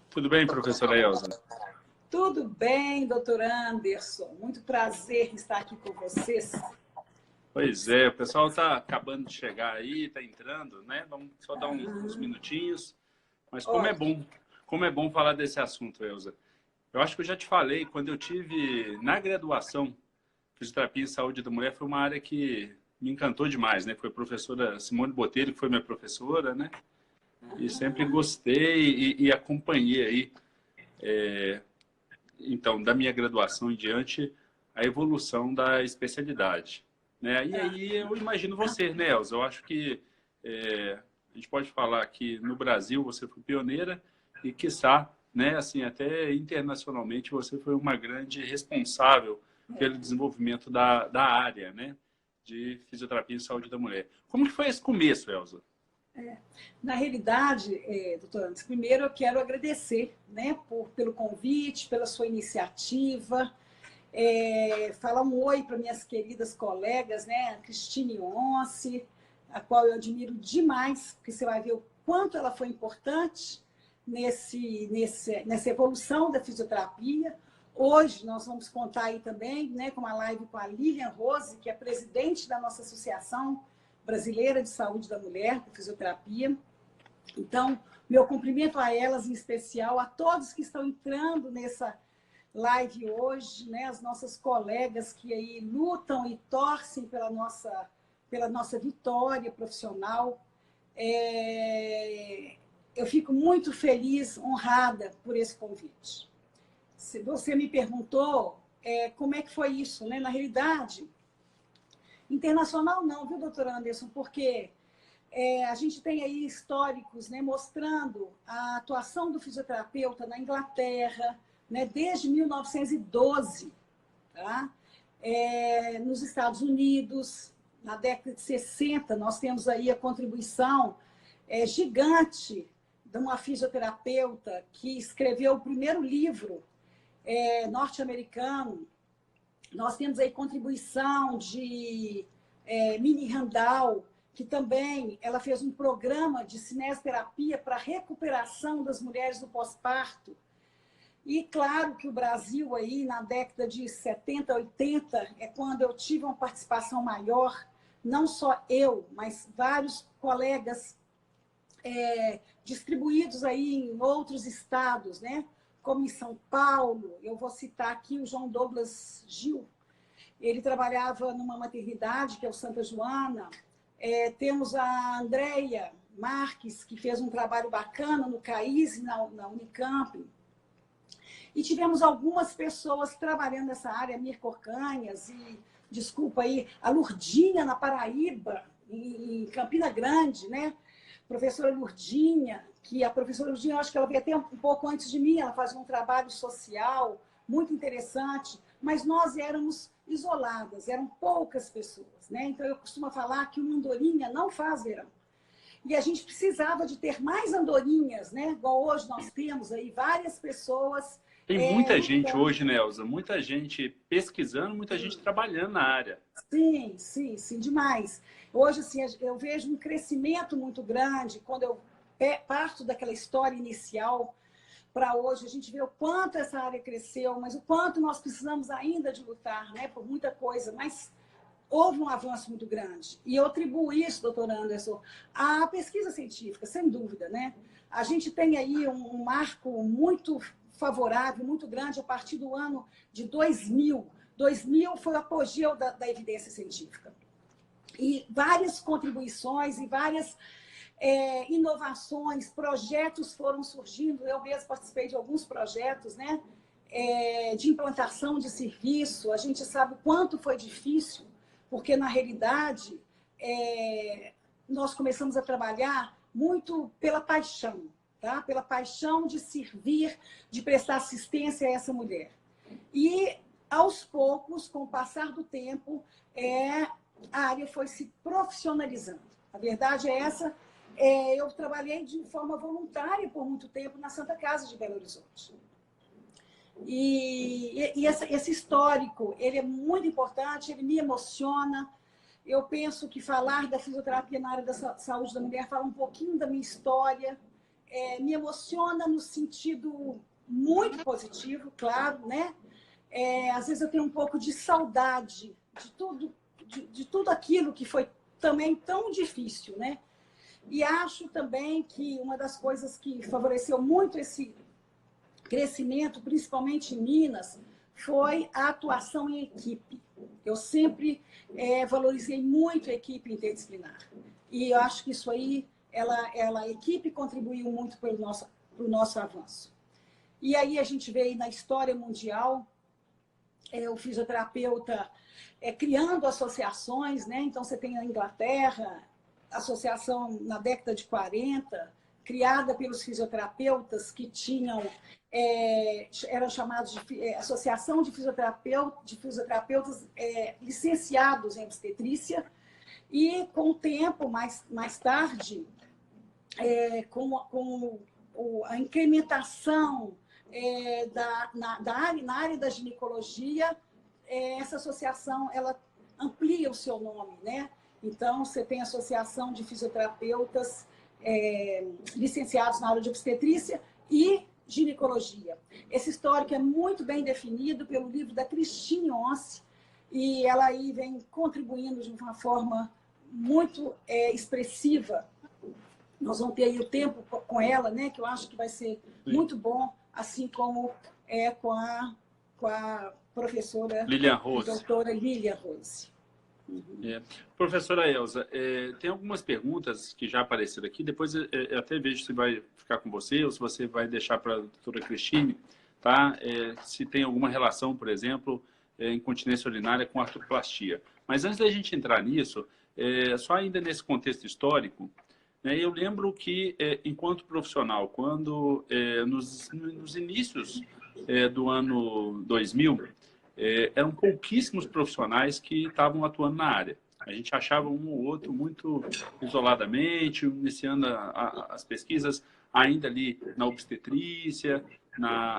Tudo bem, professora Elza? Tudo bem, doutor Anderson. Muito prazer em estar aqui com vocês. Pois é, o pessoal está acabando de chegar aí, está entrando, né? Vamos só dar uns minutinhos. Mas como é bom falar desse assunto, Elza. Eu acho que eu já te falei, quando eu tive na graduação, fisioterapia e saúde da mulher foi uma área que me encantou demais, né? Foi a professora Simone Botelho, que foi minha professora, né? E sempre gostei e acompanhei aí, então, da minha graduação em diante, a evolução da especialidade, né? E aí eu imagino você, né, Elza? Eu acho que a gente pode falar que no Brasil você foi pioneira e, quiçá, né, assim, até internacionalmente você foi uma grande responsável pelo desenvolvimento da área, né, de fisioterapia e saúde da mulher. Como que foi esse começo, Elza? Na realidade, doutor Anderson, primeiro eu quero agradecer, né, pelo convite, pela sua iniciativa, falar um oi para minhas queridas colegas, né, a Cristine Once, a qual eu admiro demais, porque você vai ver o quanto ela foi importante nessa evolução da fisioterapia. Hoje nós vamos contar aí também, né, com uma live com a Lilian Rose, que é presidente da nossa Associação Brasileira de Saúde da Mulher, de Fisioterapia. Então, meu cumprimento a elas, em especial, a todos que estão entrando nessa live hoje, né, as nossas colegas que aí lutam e torcem pela nossa vitória profissional. Eu fico muito feliz, honrada por esse convite. Se você me perguntou como é que foi isso, né? Na realidade, internacional não, viu, doutor Anderson? Porque a gente tem aí históricos, né, mostrando a atuação do fisioterapeuta na Inglaterra, né, desde 1912, tá? Nos Estados Unidos, na década de 60, nós temos aí a contribuição gigante de uma fisioterapeuta que escreveu o primeiro livro norte-americano. Nós temos aí contribuição de Minnie Randall, que também ela fez um programa de cinesioterapia para a recuperação das mulheres do pós-parto. E claro que o Brasil aí, na década de 70, 80, é quando eu tive uma participação maior, não só eu, mas vários colegas distribuídos aí em outros estados, né? Como em São Paulo. Eu vou citar aqui o João Douglas Gil. Ele trabalhava numa maternidade, que é o Santa Joana. Temos a Andréia Marques, que fez um trabalho bacana no CAIS, na Unicamp. E tivemos algumas pessoas trabalhando nessa área, Mirko Orcanhas, e, desculpa aí, a Lurdinha, na Paraíba, em Campina Grande, né? Professora Lurdinha, que a professora Lurdinha, eu acho que ela veio até um pouco antes de mim, ela fazia um trabalho social muito interessante, mas nós éramos isoladas, eram poucas pessoas, né? Então, eu costumo falar que uma andorinha não faz verão. E a gente precisava de ter mais andorinhas, né? Igual hoje nós temos aí várias pessoas. Tem muita gente hoje, né, Elza? Muita gente pesquisando, muita gente trabalhando na área. Sim, sim, sim, demais. Hoje, assim, eu vejo um crescimento muito grande quando eu parto daquela história inicial para hoje. A gente vê o quanto essa área cresceu, mas o quanto nós precisamos ainda de lutar, né, por muita coisa. Mas houve um avanço muito grande. E eu atribuo isso, doutor Anderson, à pesquisa científica, sem dúvida, né? A gente tem aí um marco muito favorável, muito grande, a partir do ano de 2000. 2000 foi o apogeu da evidência científica. E várias contribuições e várias inovações, projetos foram surgindo. Eu mesmo participei de alguns projetos, né? De implantação de serviço. A gente sabe o quanto foi difícil, porque, na realidade, nós começamos a trabalhar muito pela paixão, tá? Pela paixão de servir, de prestar assistência a essa mulher. E, aos poucos, com o passar do tempo, a área foi se profissionalizando. A verdade é essa. Eu trabalhei de forma voluntária por muito tempo na Santa Casa de Belo Horizonte. E esse histórico, ele é muito importante, ele me emociona. Eu penso que falar da fisioterapia na área da saúde da mulher fala um pouquinho da minha história. me emociona no sentido muito positivo, claro, né? Às vezes eu tenho um pouco de saudade de tudo aquilo que foi também tão difícil, né? E acho também que uma das coisas que favoreceu muito esse crescimento, principalmente em Minas, foi a atuação em equipe. Eu sempre valorizei muito a equipe interdisciplinar. E eu acho que isso aí, a equipe contribuiu muito para o nosso avanço. E aí a gente vê na história mundial o fisioterapeuta criando associações, né? Então você tem na Inglaterra, associação na década de 40, criada pelos fisioterapeutas que tinham, eram chamados de Associação de Fisioterapeutas licenciados em obstetrícia, e com o tempo, mais tarde, com a incrementação na área da ginecologia, essa associação ela amplia o seu nome, né? Então, você tem a Associação de Fisioterapeutas licenciados na área de obstetrícia e ginecologia. Esse histórico é muito bem definido pelo livro da Christine Once, e ela aí vem contribuindo de uma forma muito expressiva. Nós vamos ter aí o tempo com ela, né, que eu acho que vai ser muito bom, assim como com a professora Lilian Rose. doutora Lilian Rose. Professora Elza, tem algumas perguntas que já apareceram aqui, depois eu até vejo se vai ficar com você ou se você vai deixar para a doutora Cristine, tá? Se tem alguma relação, por exemplo, incontinência urinária com artroplastia. Mas antes da gente entrar nisso, só ainda nesse contexto histórico, né, eu lembro que, enquanto profissional, quando nos inícios do ano 2000, eram pouquíssimos profissionais que estavam atuando na área. A gente achava um ou outro muito isoladamente, iniciando as pesquisas ainda ali na obstetrícia,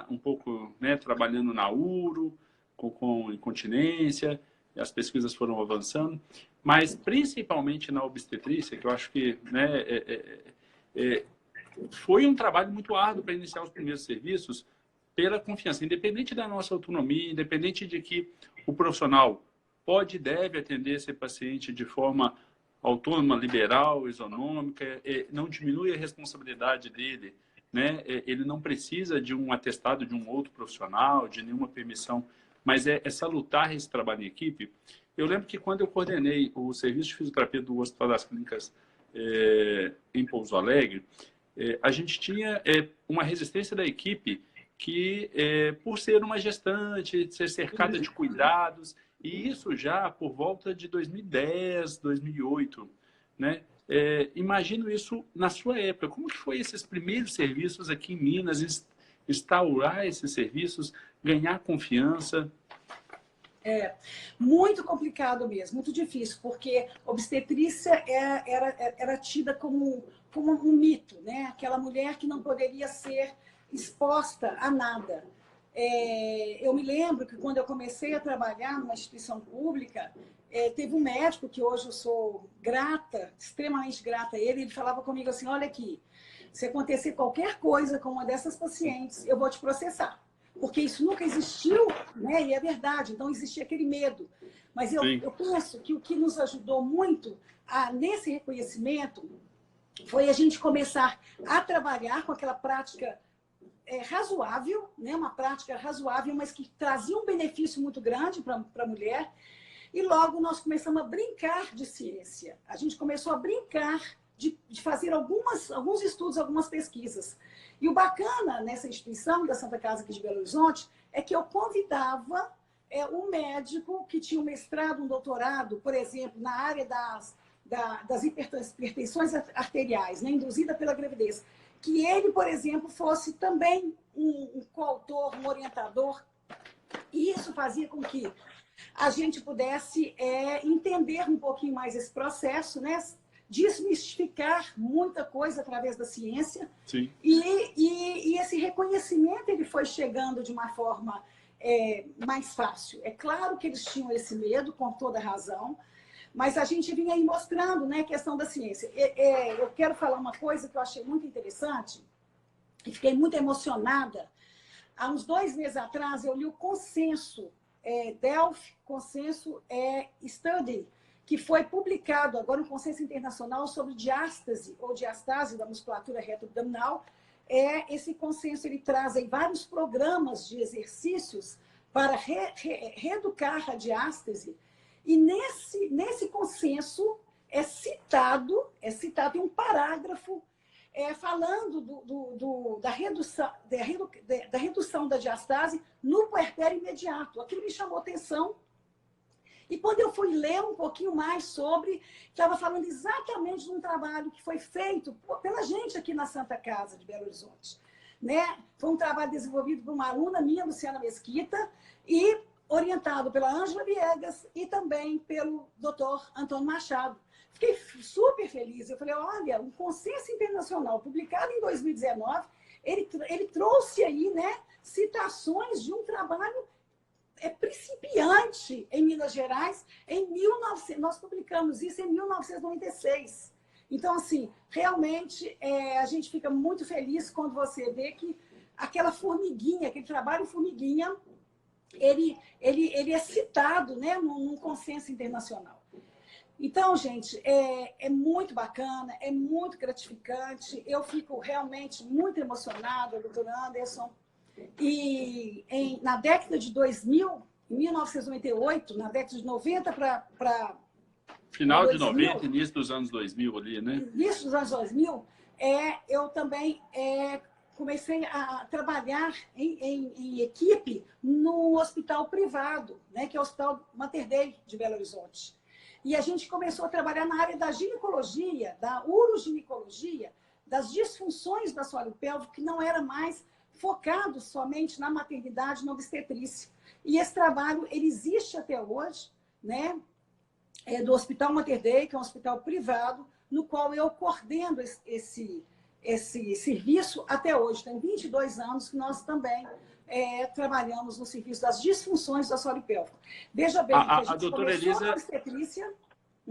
um pouco, né, trabalhando na uro, com incontinência, e as pesquisas foram avançando, mas principalmente na obstetrícia, que eu acho que, né, foi um trabalho muito árduo para iniciar os primeiros serviços, pela confiança, independente da nossa autonomia, independente de que o profissional pode e deve atender esse paciente de forma autônoma, liberal, isonômica, não diminui a responsabilidade dele, né? Ele não precisa de um atestado de um outro profissional, de nenhuma permissão, mas é salutar esse trabalho em equipe. Eu lembro que quando eu coordenei o serviço de fisioterapia do Hospital das Clínicas em Pouso Alegre, a gente tinha uma resistência da equipe que, por ser uma gestante, ser cercada de cuidados, e isso já por volta de 2010, 2008, né? Imagino isso na sua época. Como que foi esses primeiros serviços aqui em Minas, instaurar esses serviços, ganhar confiança? Muito complicado mesmo, muito difícil, porque obstetrícia era tida como um mito, né? Aquela mulher que não poderia ser exposta a nada. Eu me lembro que quando eu comecei a trabalhar numa instituição pública, teve um médico que hoje eu sou grata, extremamente grata a ele falava comigo assim, olha aqui, se acontecer qualquer coisa com uma dessas pacientes, eu vou te processar. Porque isso nunca existiu, né? E é verdade, então existia aquele medo. Mas eu penso que o que nos ajudou muito nesse reconhecimento foi a gente começar a trabalhar com aquela prática razoável, né? Uma prática razoável, mas que trazia um benefício muito grande para a mulher. E logo nós começamos a brincar de ciência. A gente começou a brincar de fazer alguns estudos, algumas pesquisas. E o bacana nessa instituição da Santa Casa aqui de Belo Horizonte é que eu convidava um médico que tinha um mestrado, um doutorado, por exemplo, na área das hipertensões arteriais, né, induzida pela gravidez, que ele, por exemplo, fosse também um coautor, um orientador. E isso fazia com que a gente pudesse entender um pouquinho mais esse processo, né? Desmistificar muita coisa através da ciência. Sim. E esse reconhecimento ele foi chegando de uma forma mais fácil. É claro que eles tinham esse medo, com toda razão, mas a gente vinha aí mostrando, né, a questão da ciência. Eu quero falar uma coisa que eu achei muito interessante. e fiquei muito emocionada. Há uns 2 meses atrás, eu li o Consenso, Delphi Consenso Study, que foi publicado agora no Consenso Internacional sobre diástase ou diastase da musculatura retroabdominal. Esse consenso ele traz aí vários programas de exercícios para reeducar a diástase. E nesse consenso é citado em um parágrafo falando da redução da diastase no puerpério imediato. Aquilo me chamou atenção. E quando eu fui ler um pouquinho mais sobre, estava falando exatamente de um trabalho que foi feito pela gente aqui na Santa Casa de Belo Horizonte. Né? Foi um trabalho desenvolvido por uma aluna minha, Luciana Mesquita, e orientado pela Ângela Viegas e também pelo Dr. Antônio Machado. Fiquei super feliz. Eu falei, olha, um consenso internacional publicado em 2019, ele trouxe aí, né, citações de um trabalho principiante em Minas Gerais, nós publicamos isso em 1996. Então, assim, realmente a gente fica muito feliz quando você vê que aquela formiguinha, aquele trabalho formiguinha, ele é citado, né, num consenso internacional. Então, gente, é muito bacana, é muito gratificante. Eu fico realmente muito emocionada, doutor Anderson. E na década de 2000, em 1998, na década de 90 para... Final de 90, início dos anos 2000 ali, né? Início dos anos 2000, eu também comecei a trabalhar em equipe no hospital privado, né, que é o Hospital Mater Dei de Belo Horizonte. E a gente começou a trabalhar na área da ginecologia, da uroginecologia, das disfunções do assoalho pélvico, que não era mais focado somente na maternidade e na obstetrícia. E esse trabalho, ele existe até hoje, né? Do Hospital Mater Dei, que é um hospital privado, no qual eu coordeno esse serviço até hoje. Tem 22 anos que nós também trabalhamos no serviço das disfunções do assoalho pélvico. Veja bem, que a gente doutora Elisa, a obstetrícia...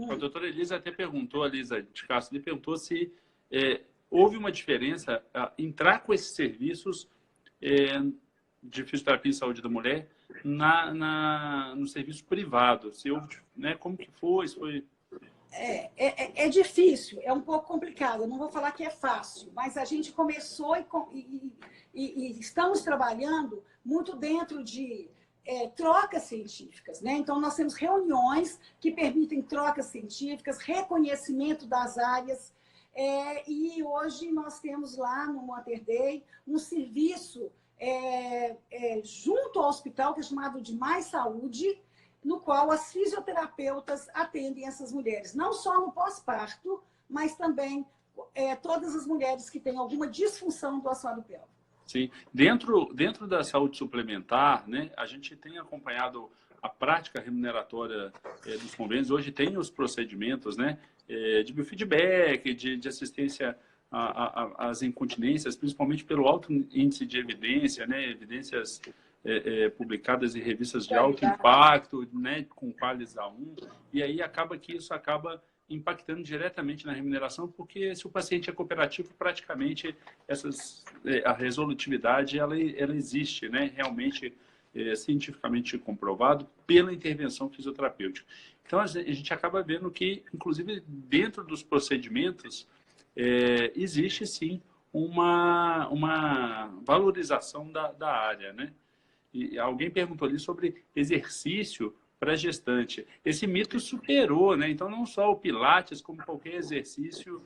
A doutora Elisa até perguntou, a Elisa de Castro, ele perguntou se houve uma diferença entrar com esses serviços de fisioterapia e saúde da mulher no serviço privado. Se houve, né, como que foi? É difícil, é um pouco complicado. Eu não vou falar que é fácil, mas a gente começou e estamos trabalhando muito dentro de trocas científicas, né? Então, nós temos reuniões que permitem trocas científicas, reconhecimento das áreas, e hoje nós temos lá no Mater Dei um serviço junto ao hospital, que é chamado de Mais Saúde, no qual as fisioterapeutas atendem essas mulheres, não só no pós-parto, mas também todas as mulheres que têm alguma disfunção do assoalho pélvico. Sim, dentro da saúde suplementar, né, a gente tem acompanhado a prática remuneratória dos convênios. Hoje tem os procedimentos, né, de biofeedback, de assistência às incontinências, principalmente pelo alto índice de evidência, né, evidências publicadas em revistas de alto impacto, né, com Qualis A1, e aí acaba que isso acaba impactando diretamente na remuneração, porque se o paciente é cooperativo, praticamente a resolutividade ela existe, né, realmente cientificamente comprovado pela intervenção fisioterapêutica. Então, a gente acaba vendo que, inclusive, dentro dos procedimentos, existe, sim, uma valorização da área, né? E alguém perguntou ali sobre exercício para gestante. Esse mito superou, né? Então, não só o Pilates, como qualquer exercício,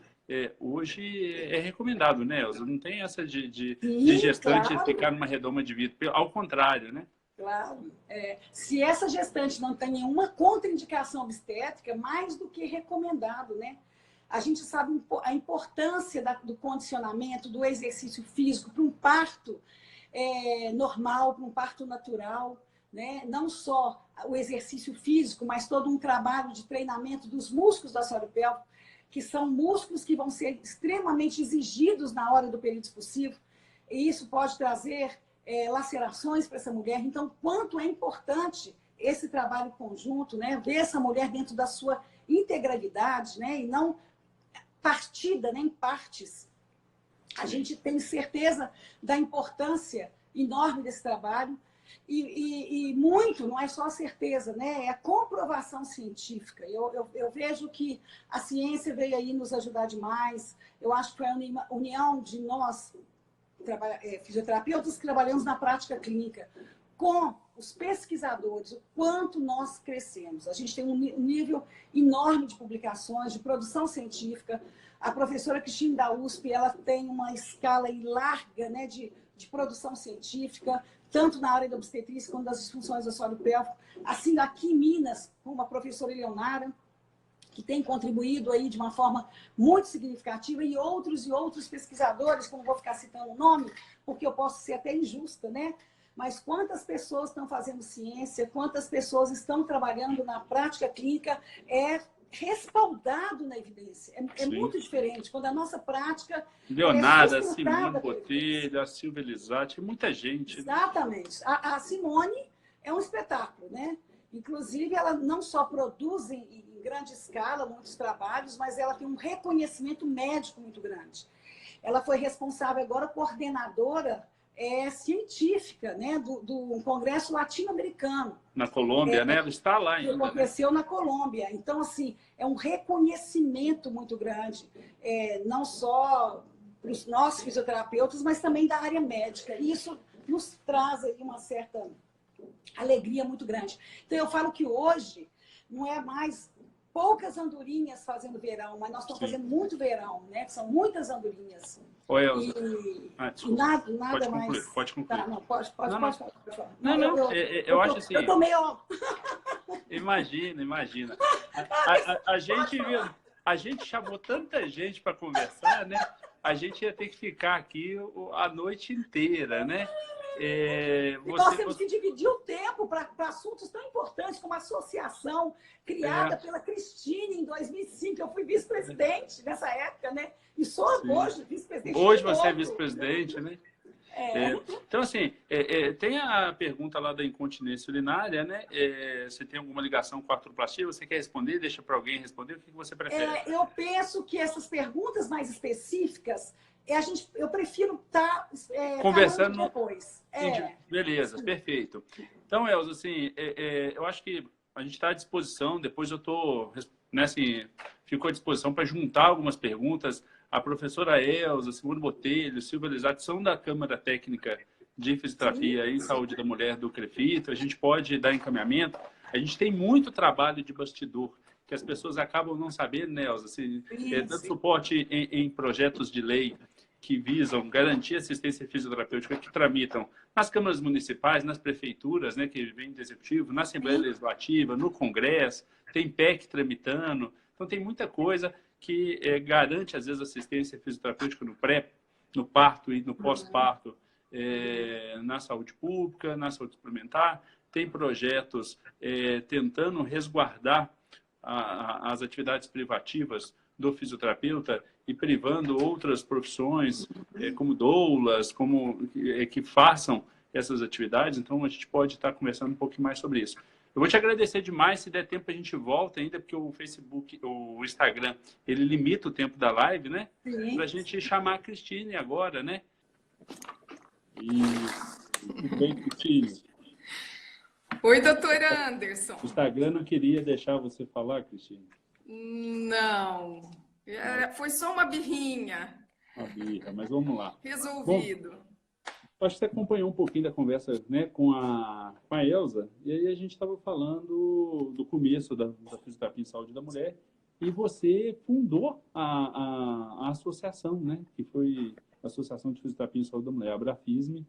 hoje é recomendado, né, Elza? Não tem essa de gestante claro. Ficar numa redoma de vidro. Ao contrário, né? Claro. Se essa gestante não tem nenhuma contraindicação obstétrica, mais do que recomendado, né? A gente sabe a importância do condicionamento, do exercício físico para um parto normal, para um parto natural, né? Não só o exercício físico, mas todo um trabalho de treinamento dos músculos do assoalho pélvico, que são músculos que vão ser extremamente exigidos na hora do período expulsivo, e isso pode trazer lacerações para essa mulher. Então, quanto é importante esse trabalho conjunto, né? Ver essa mulher dentro da sua integralidade, né? E não partida, nem partes. A gente tem certeza da importância enorme desse trabalho e muito, não é só a certeza, né? É a comprovação científica. Eu vejo que a ciência veio aí nos ajudar demais. Eu acho que foi a união de nós, fisioterapeutas, que trabalhamos na prática clínica, com os pesquisadores, o quanto nós crescemos. A gente tem um nível enorme de publicações, de produção científica. A professora Cristina da USP, ela tem uma escala larga, né, de produção científica, tanto na área da obstetrícia quanto das disfunções do assoalho pélvico. Assim, aqui em Minas, com a professora Eleonara, que tem contribuído aí de uma forma muito significativa, e outros pesquisadores, que eu não vou ficar citando o nome, porque eu posso ser até injusta, né? Mas quantas pessoas estão fazendo ciência, quantas pessoas estão trabalhando na prática clínica, é respaldado na evidência. É muito diferente. Quando a nossa prática... Leonardo, a Simone Botelho, a Silvia Lisati, muita gente. Exatamente. A Simone é um espetáculo, né? Inclusive, ela não só produz em grande escala muitos trabalhos, mas ela tem um reconhecimento médico muito grande. Ela foi responsável agora, coordenadora científica, né, do Congresso Latino-Americano. Na Colômbia, né? Ela está lá ainda. Aconteceu, né? Na Colômbia. Então, assim, é um reconhecimento muito grande, não só para os nossos fisioterapeutas, mas também da área médica. E isso nos traz aí uma certa alegria muito grande. Então, eu falo que hoje não é mais poucas andorinhas fazendo verão, mas nós estamos fazendo muito verão, né? São muitas andorinhas. Oi, Elza. Nada mais. Pode concluir. Tá, não, pode falar. Eu acho assim... Eu tô meio... Imagina. A gente chamou tanta gente para conversar, né? A gente ia ter que ficar aqui a noite inteira, né? Nós temos que dividir o tempo para assuntos tão importantes como a associação criada pela Cristina em 2005. Eu fui vice-presidente nessa época, né? E sou hoje vice-presidente. Hoje você é vice-presidente, né? Então, assim, tem a pergunta lá da incontinência urinária, né? Você tem alguma ligação com a artroplastia? Você quer responder? Deixa para alguém responder? O que você prefere? Eu penso que essas perguntas mais específicas, eu prefiro estar conversando depois. Beleza, perfeito. Então, Elza, assim, eu acho que a gente está à disposição. Depois eu estou, né, assim, fico à disposição para juntar algumas perguntas. A professora Elza, Simone Botelho, Silvia Lisati são da Câmara Técnica de Fisioterapia e Saúde da Mulher do CREFITO. A gente pode dar encaminhamento. A gente tem muito trabalho de bastidor que as pessoas acabam não sabendo, né, Elza? Assim, dando suporte em projetos de lei que visam garantir assistência fisioterapêutica, que tramitam nas câmaras municipais, nas prefeituras, né, que vem do Executivo, na Assembleia Legislativa, no Congresso, tem PEC tramitando. Então, tem muita coisa que garante, às vezes, assistência fisioterapêutica no parto e no pós-parto, na saúde pública, na saúde suplementar. Tem projetos tentando resguardar as atividades privativas do fisioterapeuta e privando outras profissões, como doulas, que façam essas atividades. Então, a gente pode estar conversando um pouquinho mais sobre isso. Eu vou te agradecer demais. Se der tempo, a gente volta ainda, porque o Facebook, o Instagram, ele limita o tempo da live, né? Para a gente chamar a Cristine agora, né? Tudo bem, Cristine? Oi, doutor Anderson. O Instagram não queria deixar você falar, Cristine? Não. Foi só uma birrinha. Uma birra, mas vamos lá. Resolvido. Bom, acho que você acompanhou um pouquinho da conversa, né, com a Elza, e aí a gente estava falando do começo da Fisioterapia em Saúde da Mulher, e você fundou a associação, né, que foi a Associação de Fisioterapia em Saúde da Mulher, a Abrafisme,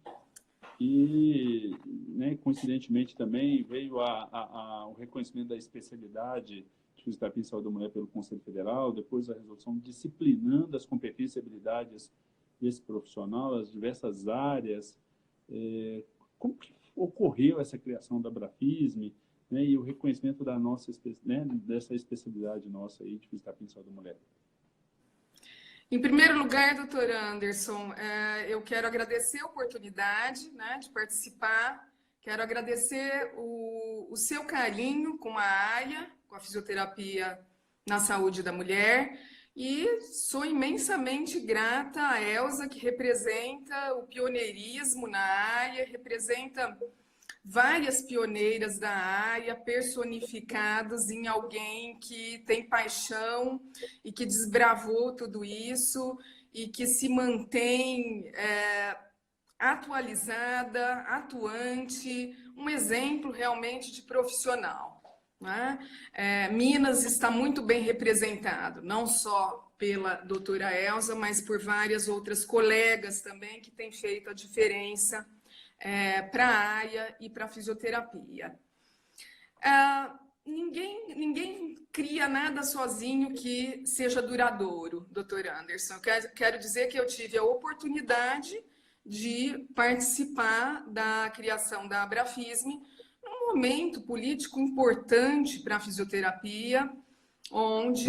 e, né, coincidentemente também veio o reconhecimento da especialidade de Fisioterapia em Saúde da Mulher pelo Conselho Federal, depois a resolução disciplinando as competências e habilidades desse profissional, as diversas áreas. Como que ocorreu essa criação da Abrafisme, né, e o reconhecimento da nossa, né, dessa especialidade nossa aí de fisioterapia em saúde da mulher? Em primeiro lugar, doutor Anderson, eu quero agradecer a oportunidade, né, de participar. Quero agradecer o seu carinho com a AIA, com a fisioterapia na saúde da mulher. E sou imensamente grata à Elza, que representa o pioneirismo na área, representa várias pioneiras da área personificadas em alguém que tem paixão e que desbravou tudo isso e que se mantém atualizada, atuante, um exemplo realmente de profissional. Né? Minas está muito bem representado, não só pela doutora Elza, mas por várias outras colegas também que têm feito a diferença para a área e para a fisioterapia. Ninguém cria nada sozinho que seja duradouro, doutor Anderson. Quero dizer que eu tive a oportunidade de participar da criação da Abrafisme num momento político importante para a fisioterapia, onde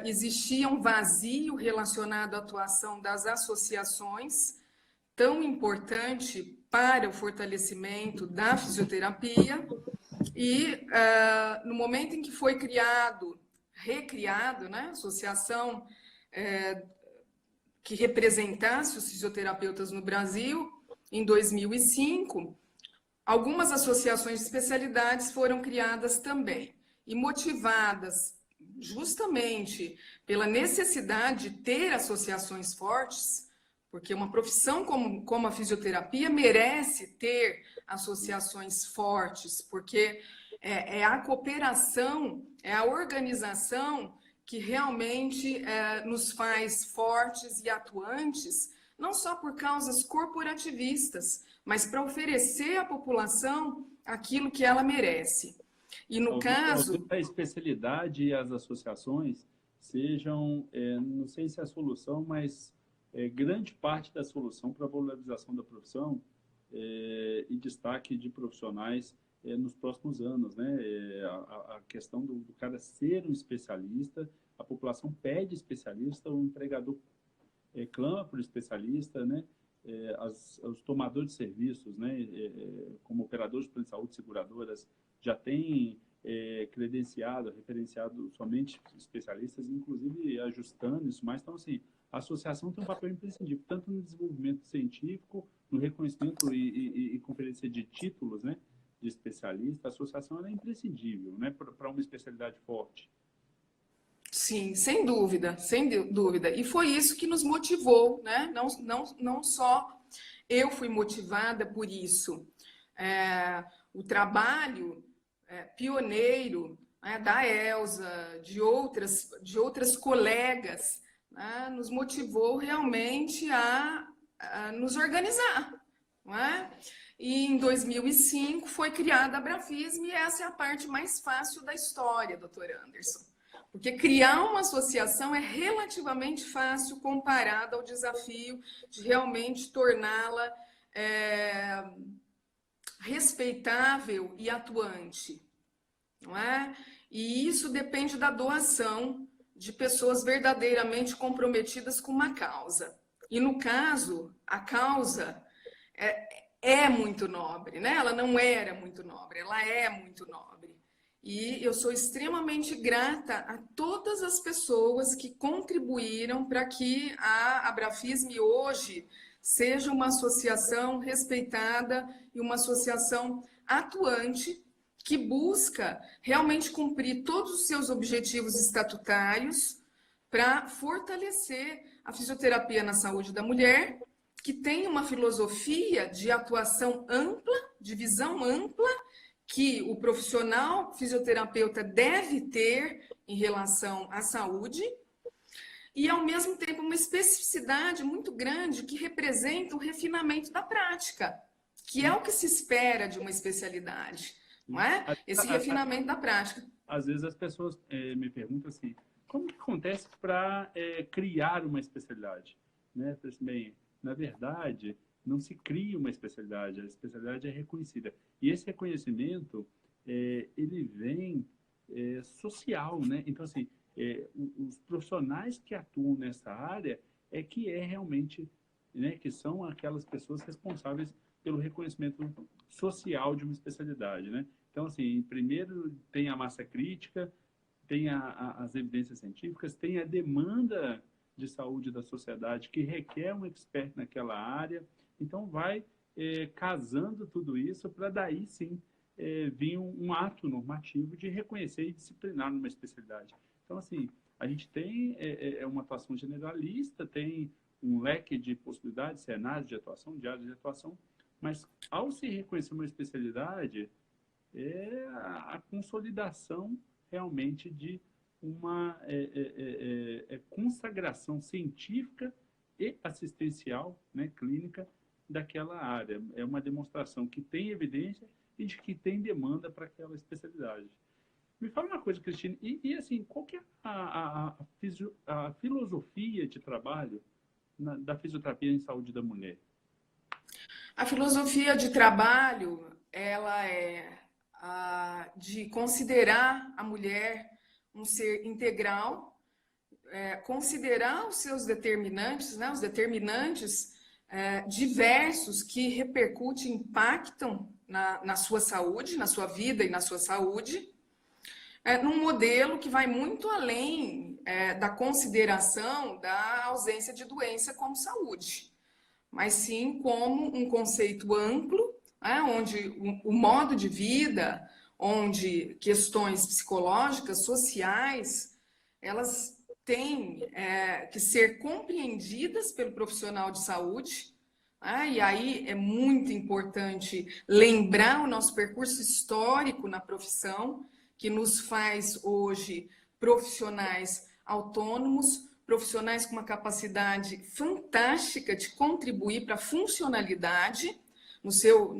existia um vazio relacionado à atuação das associações, tão importante para o fortalecimento da fisioterapia, e no momento em que foi recriado, né, a associação que representasse os fisioterapeutas no Brasil, em 2005, algumas associações de especialidades foram criadas também, e motivadas justamente pela necessidade de ter associações fortes, porque uma profissão como a fisioterapia merece ter associações fortes, porque é a cooperação, é a organização que realmente nos faz fortes e atuantes, não só por causas corporativistas, mas para oferecer à população aquilo que ela merece. E no caso... A especialidade e as associações sejam, não sei se é a solução, mas grande parte da solução para a valorização da profissão e destaque de profissionais nos próximos anos, né? A questão do cara ser um especialista, a população pede especialista, o empregador clama por especialista, né? Os tomadores de serviços, né? Como operadores de plano de saúde, seguradoras, já têm credenciado, referenciado somente especialistas, inclusive ajustando isso mais. Então, assim, a associação tem um papel imprescindível, tanto no desenvolvimento científico, no reconhecimento e conferência de títulos, né, de especialista. A associação é imprescindível, né, para uma especialidade forte. Sim, sem dúvida, sem dúvida. E foi isso que nos motivou, né? Não só eu fui motivada por isso. O trabalho pioneiro, né, da Elza, de outras colegas, né, nos motivou realmente a nos organizar. Não é? E em 2005 foi criada a Abrafisme, e essa é a parte mais fácil da história, doutor Anderson. Porque criar uma associação é relativamente fácil comparado ao desafio de realmente torná-la respeitável e atuante, não é? E isso depende da doação de pessoas verdadeiramente comprometidas com uma causa. E no caso, a causa é muito nobre, né? Ela não era muito nobre, ela é muito nobre. E eu sou extremamente grata a todas as pessoas que contribuíram para que a Abrafisme hoje seja uma associação respeitada e uma associação atuante que busca realmente cumprir todos os seus objetivos estatutários para fortalecer a fisioterapia na saúde da mulher, que tem uma filosofia de atuação ampla, de visão ampla, que o profissional fisioterapeuta deve ter em relação à saúde, e, ao mesmo tempo, uma especificidade muito grande que representa o refinamento da prática, que é o que se espera de uma especialidade, não é? Esse refinamento da prática. Às vezes as pessoas me perguntam assim, como que acontece para criar uma especialidade? Né? Bem, na verdade, não se cria uma especialidade, a especialidade é reconhecida. E esse reconhecimento, ele vem social, né? Então, assim, os profissionais que atuam nessa área que realmente, né, que são aquelas pessoas responsáveis pelo reconhecimento social de uma especialidade, né? Então, assim, primeiro tem a massa crítica, tem as evidências científicas, tem a demanda de saúde da sociedade que requer um expert naquela área. Então, vai casando tudo isso para daí, sim, vir um ato normativo de reconhecer e disciplinar numa especialidade. Então, assim, a gente tem uma atuação generalista, tem um leque de possibilidades, cenários de atuação, de áreas de atuação, mas ao se reconhecer uma especialidade, é a consolidação realmente de uma consagração científica e assistencial, né, clínica, daquela área. É uma demonstração que tem evidência e de que tem demanda para aquela especialidade. Me fala uma coisa, Cristine, assim, qual que é a filosofia de trabalho da fisioterapia em saúde da mulher? A filosofia de trabalho, ela é de considerar a mulher um ser integral, considerar os seus determinantes, né, os determinantes diversos que repercutem, impactam na sua saúde, na sua vida e na sua saúde, num modelo que vai muito além da consideração da ausência de doença como saúde, mas sim como um conceito amplo, onde o modo de vida, onde questões psicológicas, sociais, elas têm que ser compreendidas pelo profissional de saúde. E aí é muito importante lembrar o nosso percurso histórico na profissão, que nos faz hoje profissionais autônomos, profissionais com uma capacidade fantástica de contribuir para a funcionalidade, no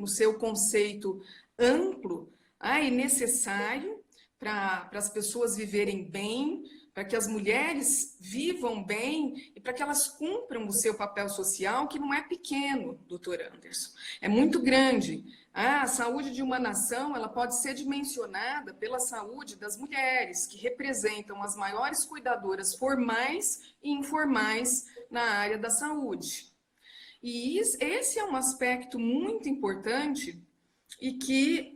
seu conceito amplo e necessário para as pessoas viverem bem, para que as mulheres vivam bem e para que elas cumpram o seu papel social, que não é pequeno, doutor Anderson, é muito grande. A saúde de uma nação, ela pode ser dimensionada pela saúde das mulheres, que representam as maiores cuidadoras formais e informais na área da saúde. E esse é um aspecto muito importante e que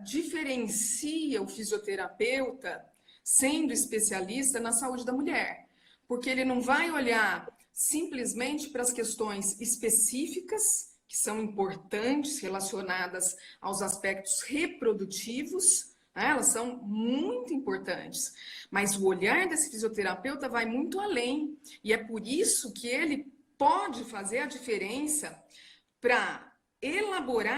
diferencia o fisioterapeuta sendo especialista na saúde da mulher, porque ele não vai olhar simplesmente para as questões específicas, que são importantes, relacionadas aos aspectos reprodutivos, elas são muito importantes, mas o olhar desse fisioterapeuta vai muito além, e é por isso que ele pode fazer a diferença para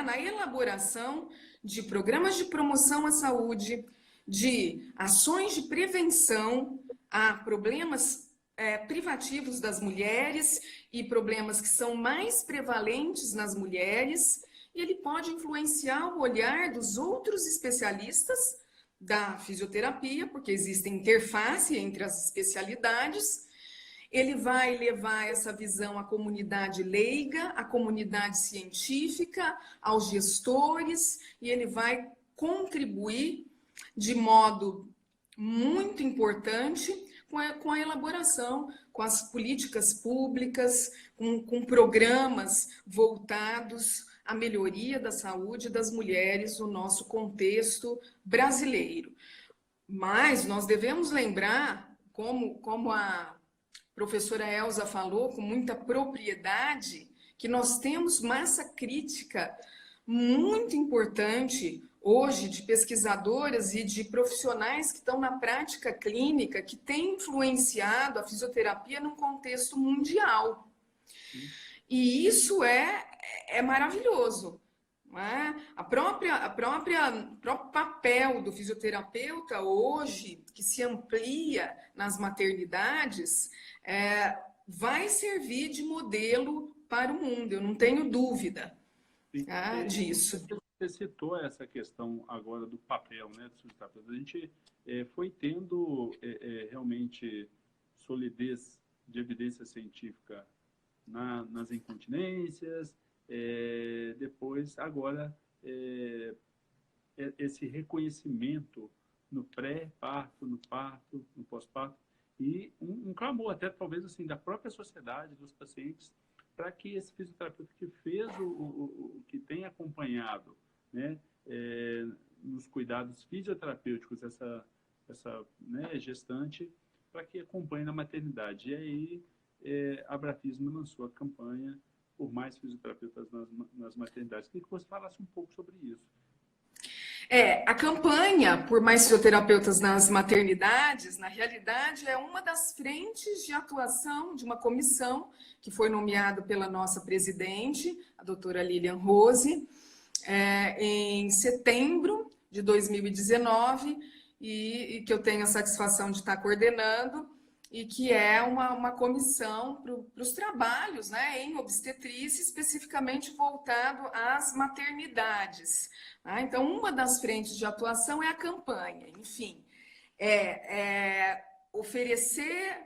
na elaboração de programas de promoção à saúde, de ações de prevenção a problemas privativos das mulheres e problemas que são mais prevalentes nas mulheres, e ele pode influenciar o olhar dos outros especialistas da fisioterapia, porque existe interface entre as especialidades. Ele vai levar essa visão à comunidade leiga, à comunidade científica, aos gestores, e ele vai contribuir de modo muito importante com a elaboração, com as políticas públicas, com programas voltados à melhoria da saúde das mulheres no nosso contexto brasileiro. Mas nós devemos lembrar, como a professora Elza falou com muita propriedade, que nós temos massa crítica muito importante hoje de pesquisadoras e de profissionais que estão na prática clínica, que têm influenciado a fisioterapia num contexto mundial. E isso é maravilhoso. Não é? O próprio papel do fisioterapeuta hoje, que se amplia nas maternidades, vai servir de modelo para o mundo, eu não tenho dúvida disso. Você citou essa questão agora do papel, né, do fisioterapeuta. A gente foi tendo realmente solidez de evidência científica nas incontinências, depois, agora, esse reconhecimento no pré-parto, no parto, no pós-parto, e um clamor até, talvez, assim, da própria sociedade, dos pacientes, para que esse fisioterapeuta que fez que tem acompanhado, né, nos cuidados fisioterapêuticos, né, gestante para que acompanhe na maternidade. E aí a Abrafismo lançou a campanha por mais fisioterapeutas nas maternidades. Queria que você falasse um pouco sobre isso. A campanha por mais fisioterapeutas nas maternidades, na realidade, é uma das frentes de atuação de uma comissão que foi nomeada pela nossa presidente, a doutora Lilian Rose, em setembro de 2019, e que eu tenho a satisfação de estar coordenando, e que é uma comissão para os trabalhos, né, em obstetrícia, especificamente voltado às maternidades. Então, uma das frentes de atuação é a campanha, enfim, oferecer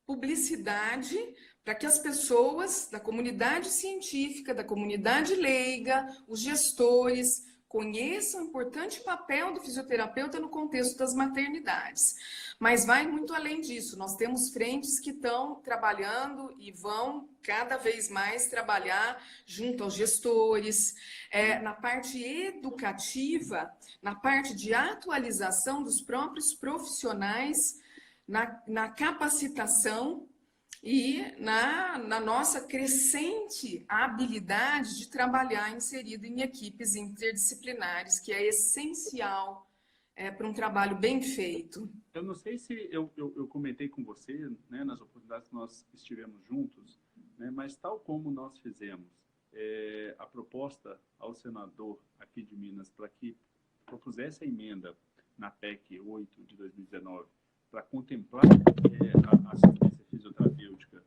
publicidade para que as pessoas da comunidade científica, da comunidade leiga, os gestores, conheçam o importante papel do fisioterapeuta no contexto das maternidades. Mas vai muito além disso. Nós temos frentes que estão trabalhando e vão cada vez mais trabalhar junto aos gestores, na parte educativa, na parte de atualização dos próprios profissionais, na capacitação e na nossa crescente habilidade de trabalhar inserido em equipes interdisciplinares, que é essencial para um trabalho bem feito. Eu não sei se eu comentei com você, né, nas oportunidades que nós estivemos juntos, né, mas tal como nós fizemos a proposta ao senador aqui de Minas para que propusesse a emenda na PEC 8 de 2019 para contemplar a assistência fisioterapêutica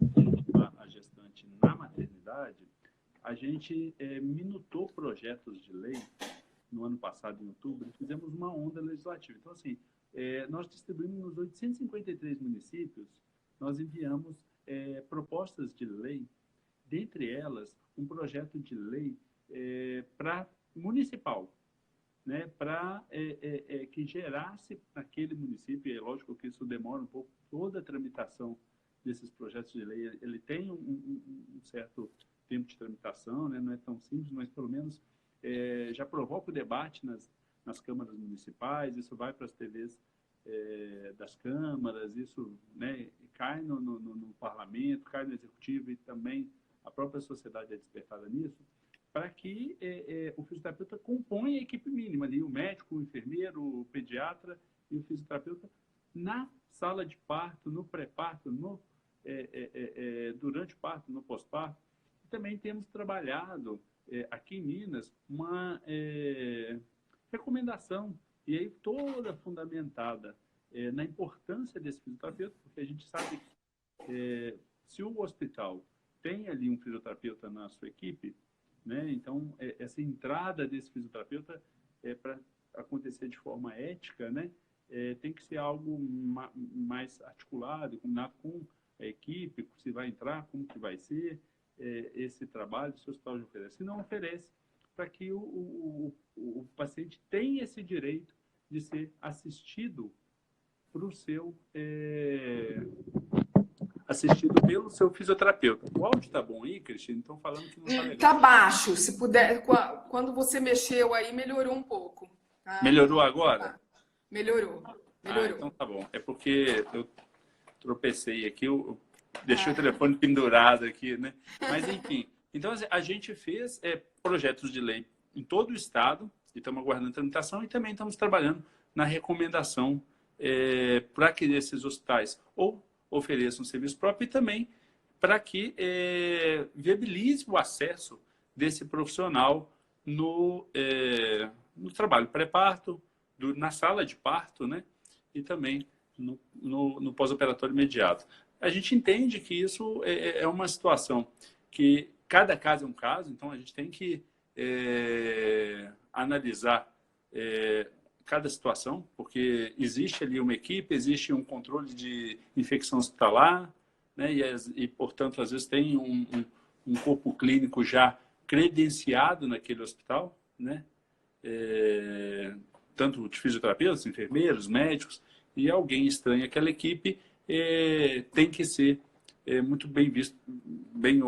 a gestante na maternidade, a gente minutou projetos de lei no ano passado, em outubro, e fizemos uma onda legislativa. Então, assim, nós distribuímos nos 853 municípios, nós enviamos propostas de lei, dentre elas, um projeto de lei para municipal, né, para que gerasse naquele município, é lógico que isso demora um pouco, toda a tramitação desses projetos de lei, ele tem um certo tempo de tramitação, né, não é tão simples, mas pelo menos já provoca o debate nas câmaras municipais, isso vai para as TVs das câmaras, isso, né, cai no parlamento, cai no executivo e também a própria sociedade é despertada nisso, para que o fisioterapeuta componha a equipe mínima ali, o médico, o enfermeiro, o pediatra e o fisioterapeuta na sala de parto, no pré-parto, durante o parto, no pós-parto. Também temos trabalhado aqui em Minas uma recomendação, e aí toda fundamentada na importância desse fisioterapeuta, porque a gente sabe que se o hospital tem ali um fisioterapeuta na sua equipe, né, então essa entrada desse fisioterapeuta para acontecer de forma ética, né, tem que ser algo mais articulado, combinado com a equipe, se vai entrar, como que vai ser esse trabalho, se o hospital já oferece. Se não oferece, para que o paciente tenha esse direito de ser assistido assistido pelo seu fisioterapeuta. O áudio está bom aí, Cristina? Estão falando que não está legal. Está baixo. Se puder, quando você mexeu aí, melhorou um pouco. Tá? Melhorou agora? Melhorou. Então tá bom. É porque eu tropecei aqui, eu deixei o telefone pendurado aqui, né? Mas, enfim. Então, a gente fez projetos de lei em todo o estado, e estamos aguardando a tramitação, e também estamos trabalhando na recomendação para que esses hospitais ou ofereçam serviço próprio e também para que viabilize o acesso desse profissional no trabalho pré-parto, na sala de parto, né? E também no pós-operatório imediato. A gente entende que isso é uma situação que cada caso é um caso, então a gente tem que analisar cada situação, porque existe ali uma equipe, existe um controle de infecção hospitalar, né, e portanto, às vezes tem um corpo clínico já credenciado naquele hospital, né, tanto de fisioterapeutas, enfermeiros, médicos, e alguém estranho àquela equipe tem que ser muito bem visto, bem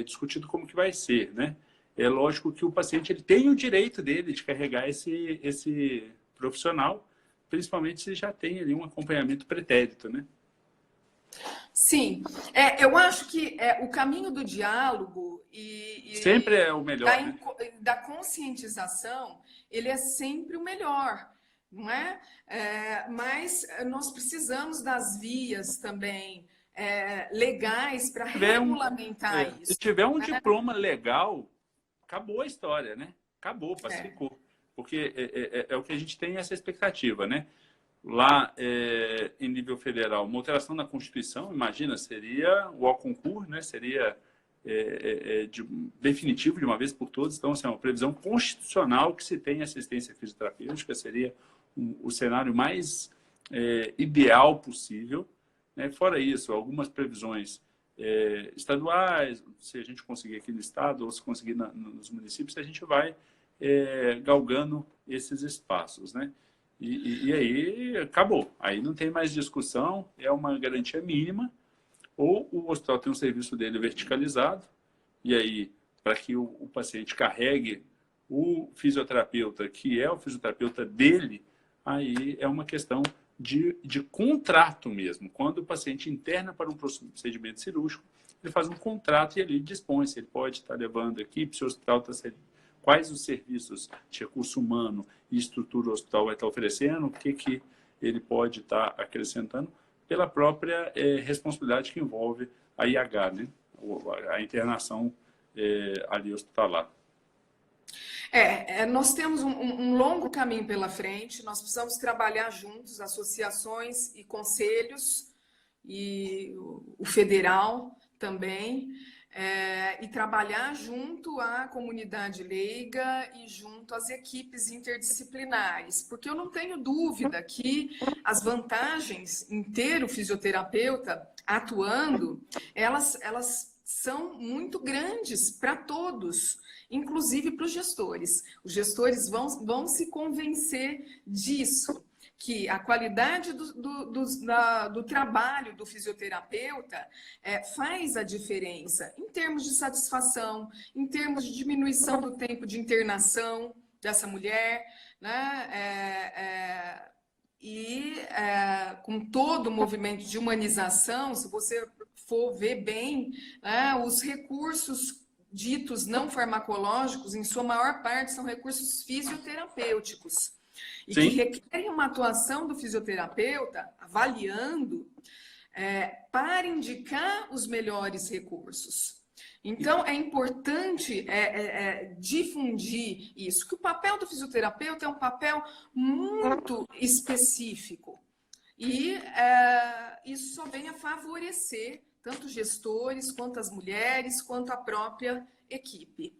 discutido como que vai ser, né? É lógico que o paciente ele tem o direito dele de carregar esse profissional, principalmente se já tem ali um acompanhamento pretérito, né? Sim, eu acho que o caminho do diálogo sempre é o melhor, da, né? da conscientização, ele é sempre o melhor, não é? Mas nós precisamos das vias também legais para regulamentar isso. Se tiver um diploma legal, acabou a história, né? Acabou, pacificou. Porque é o que a gente tem essa expectativa, né? Lá em nível federal, uma alteração na Constituição, imagina, seria o concurso, né? Seria definitivo de uma vez por todas. Então, assim, é uma previsão constitucional que se tem assistência fisioterapêutica, seria o cenário mais ideal possível. Né? Fora isso, algumas previsões estaduais, se a gente conseguir aqui no estado ou se conseguir nos municípios, a gente vai galgando esses espaços, né? E aí acabou. Aí não tem mais discussão, é uma garantia mínima. Ou o hospital tem um serviço dele verticalizado, e aí, para que o paciente carregue o fisioterapeuta, que é o fisioterapeuta dele, aí é uma questão de contrato mesmo. Quando o paciente interna para um procedimento cirúrgico, ele faz um contrato e ele dispõe se ele pode estar levando equipe, se o hospital está quais os serviços de recurso humano e estrutura o hospital vai estar oferecendo, o que ele pode estar acrescentando, pela própria responsabilidade que envolve a IH, né? A internação ali hospitalar. Nós temos um longo caminho pela frente, nós precisamos trabalhar juntos, associações e conselhos, e o federal também, e trabalhar junto à comunidade leiga e junto às equipes interdisciplinares, porque eu não tenho dúvida que as vantagens em ter o fisioterapeuta atuando, elas são muito grandes para todos, inclusive para os gestores. Os gestores vão se convencer disso, que a qualidade do trabalho do fisioterapeuta faz a diferença em termos de satisfação, em termos de diminuição do tempo de internação dessa mulher, né? Com todo o movimento de humanização, se você for ver bem, né, os recursos ditos não farmacológicos, em sua maior parte, são recursos fisioterapêuticos. E Sim. que requerem uma atuação do fisioterapeuta, avaliando, para indicar os melhores recursos. Então, é importante difundir isso, que o papel do fisioterapeuta é um papel muito específico. E isso só vem a favorecer tanto os gestores, quanto as mulheres, quanto a própria equipe.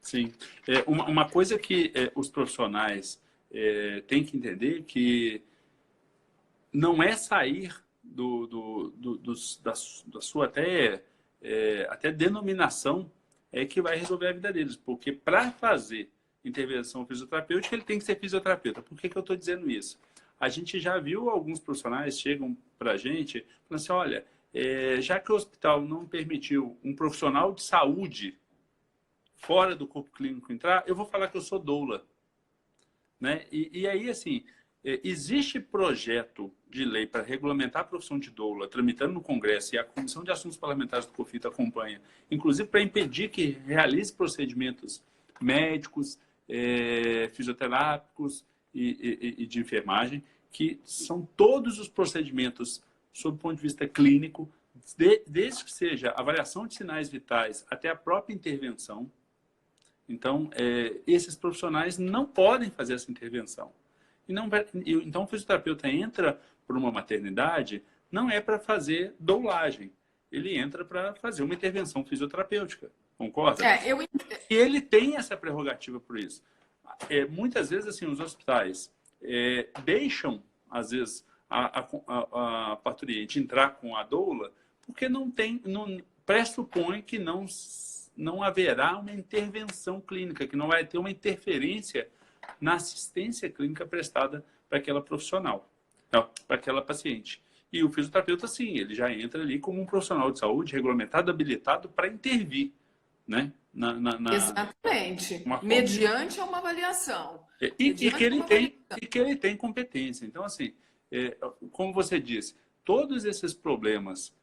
Sim. Uma coisa que os profissionais têm que entender que não é sair da sua até denominação que vai resolver a vida deles. Porque para fazer intervenção fisioterapêutica, ele tem que ser fisioterapeuta. Por que eu estou dizendo isso? A gente já viu alguns profissionais chegam para a gente falando assim, olha, já que o hospital não permitiu um profissional de saúde fora do corpo clínico entrar, eu vou falar que eu sou doula. Né? E aí, assim, existe projeto de lei para regulamentar a profissão de doula, tramitando no Congresso, e a Comissão de Assuntos Parlamentares do COFIT acompanha, inclusive para impedir que realize procedimentos médicos, fisioterápicos e de enfermagem, que são todos os procedimentos, sob o ponto de vista clínico, desde que seja avaliação de sinais vitais até a própria intervenção. Então, esses profissionais não podem fazer essa intervenção. Então, o fisioterapeuta entra por uma maternidade, não é para fazer doulagem. Ele entra para fazer uma intervenção fisioterapêutica. Concorda? E ele tem essa prerrogativa por isso. Muitas vezes, assim, os hospitais deixam, às vezes, a parturiente entrar com a doula, porque não pressupõe que não haverá uma intervenção clínica, que não vai ter uma interferência na assistência clínica prestada para aquela profissional, para aquela paciente. E o fisioterapeuta, sim, ele já entra ali como um profissional de saúde regulamentado, habilitado para intervir né? Exatamente. Mediante uma avaliação. E que ele tem competência. Então, assim, como você disse, todos esses problemas,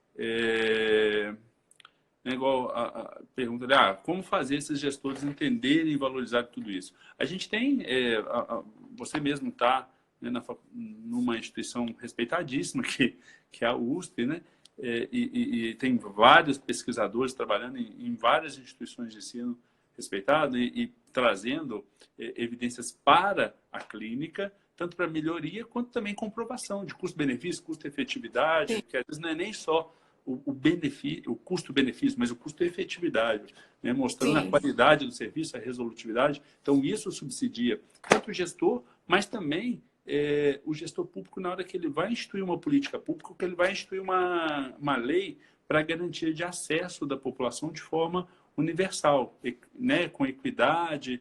igual a pergunta de como fazer esses gestores entenderem e valorizar tudo isso. A gente tem, você mesmo está, né, numa instituição respeitadíssima, que é a USP, né? E tem vários pesquisadores trabalhando em várias instituições de ensino respeitado e trazendo evidências para a clínica, tanto para melhoria quanto também comprovação de custo-benefício, custo-efetividade, que às vezes não é nem só o benefício, o custo-benefício, mas o custo-efetividade, né? Mostrando a qualidade do serviço, a resolutividade. Então, isso subsidia tanto o gestor, mas também o gestor público na hora que ele vai instituir uma política pública, que ele vai instituir uma lei para garantia de acesso da população de forma universal, né? Com equidade,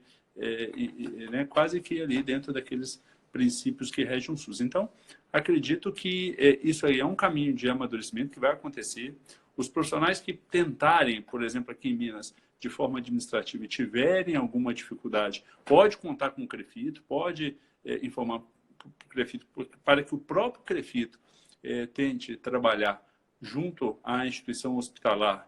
né? Quase que ali dentro daqueles princípios que regem o SUS. Então, acredito que isso aí é um caminho de amadurecimento que vai acontecer. Os profissionais que tentarem, por exemplo, aqui em Minas, de forma administrativa e tiverem alguma dificuldade, pode contar com o CREFITO, pode informar o CREFITO, para que o próprio CREFITO tente trabalhar junto à instituição hospitalar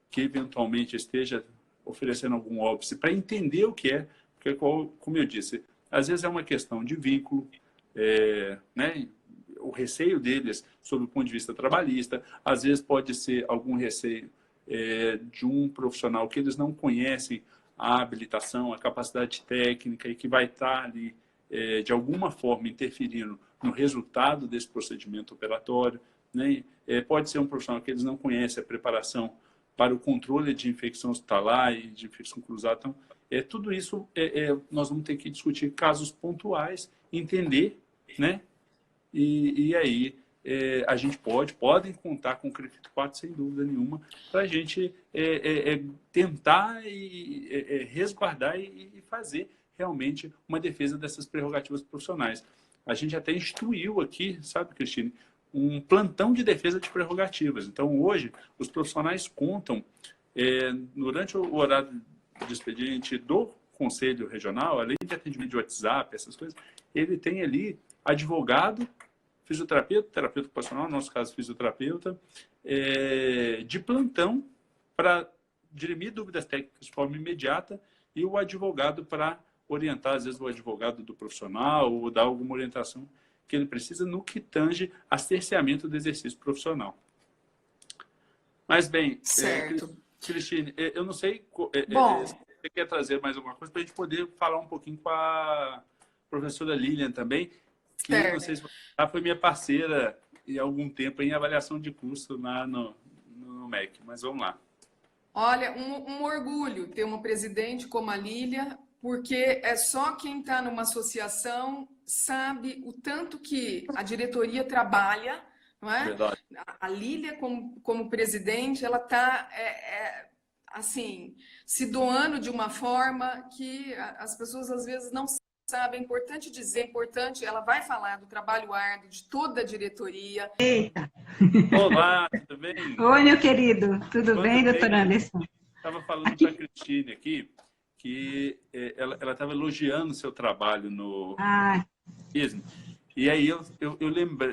que eventualmente esteja oferecendo algum óbice, para entender o que é, porque, como eu disse, às vezes é uma questão de vínculo, né? O receio deles sob o ponto de vista trabalhista, às vezes pode ser algum receio de um profissional que eles não conhecem a habilitação, a capacidade técnica e que vai estar ali, de alguma forma, interferindo no resultado desse procedimento operatório, né? Pode ser um profissional que eles não conhecem a preparação para o controle de infecção hospitalar e de infecção cruzada. Então, tudo isso nós vamos ter que discutir casos pontuais, entender, né? E aí a gente podem contar com o CREFITO 4, sem dúvida nenhuma, para a gente tentar resguardar e fazer realmente uma defesa dessas prerrogativas profissionais. A gente até instituiu aqui, sabe, Cristine, um plantão de defesa de prerrogativas. Então, hoje, os profissionais contam, durante o horário de expediente do Conselho Regional, além de atendimento de WhatsApp, essas coisas, ele tem ali advogado, fisioterapeuta, terapeuta ocupacional, no nosso caso, fisioterapeuta, de plantão para dirimir dúvidas técnicas de forma imediata e o advogado para orientar, às vezes, o advogado do profissional ou dar alguma orientação que ele precisa no que tange a cerceamento do exercício profissional. Mas, bem, Cristine, eu não sei se você quer trazer mais alguma coisa para a gente poder falar um pouquinho com a professora Lilian também, que não sei se você foi minha parceira em algum tempo em avaliação de curso lá no MEC, mas vamos lá. Olha, um orgulho ter uma presidente como a Lília, porque é só quem está numa associação sabe o tanto que a diretoria trabalha, não é? Verdade. A Lília, como presidente, ela está assim, se doando de uma forma que as pessoas às vezes não sabem. É importante dizer, ela vai falar do trabalho árduo de toda a diretoria. Eita! Olá, tudo bem? Oi, meu querido, tudo bem, doutor Anderson? Estava falando para a Cristine aqui que ela estava elogiando o seu trabalho no ISM. E aí eu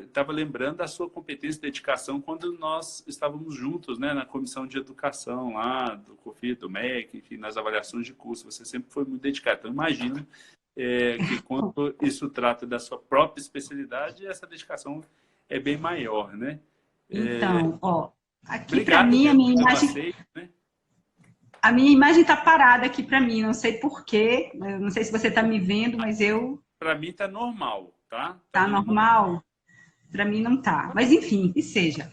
estava lembrando da sua competência e dedicação quando nós estávamos juntos, né, na comissão de educação lá, do COFI, do MEC, enfim, nas avaliações de curso. Você sempre foi muito dedicado. Então, imagino que quando isso trata da sua própria especialidade, essa dedicação é bem maior, né? Então, aqui para mim, a minha imagem... né? A minha imagem está parada aqui para mim, não sei porquê, não sei se você está me vendo, mas eu... Para mim está normal, tá? Tá normal? Para mim não tá. Mas enfim, que seja.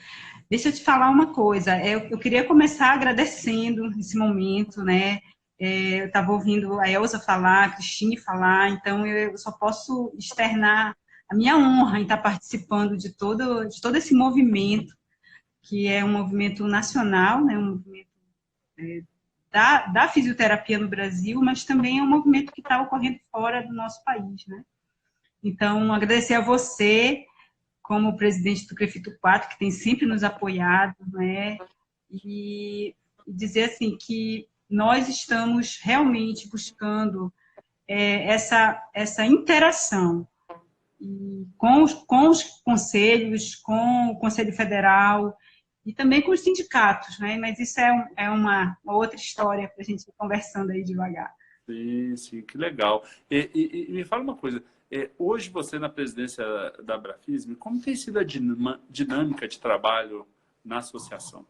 Deixa eu te falar uma coisa. Eu queria começar agradecendo esse momento, né? Eu estava ouvindo a Elza falar, a Cristine falar, então eu só posso externar a minha honra em estar participando de todo esse movimento, que é um movimento nacional, né? Um movimento da fisioterapia no Brasil, mas também é um movimento que está ocorrendo fora do nosso país, né? Então, agradecer a você, como presidente do CREFITO 4, que tem sempre nos apoiado, né? E dizer, assim, que nós estamos realmente buscando essa interação com os conselhos, com o Conselho Federal e também com os sindicatos, né? Mas isso é uma outra história para a gente ir conversando aí devagar. Sim, sim, que legal. E me fala uma coisa, hoje você na presidência da Abrafisme, como tem sido a dinâmica de trabalho na associação?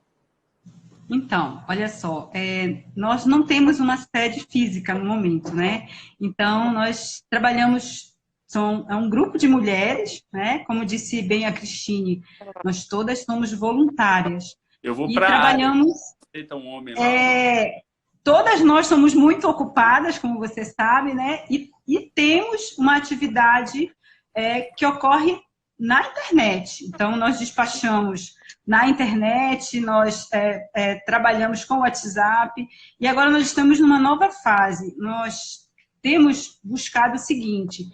Então, olha só, nós não temos uma sede física no momento, né? Então, nós trabalhamos, é um grupo de mulheres, né? Como disse bem a Cristine, nós todas somos voluntárias. Eu vou e para trabalhamos. Um homem lá. Todas nós somos muito ocupadas, como você sabe, né? E temos uma atividade que ocorre na internet. Então, nós despachamos na internet, nós trabalhamos com o WhatsApp, e agora nós estamos numa nova fase. Nós temos buscado o seguinte: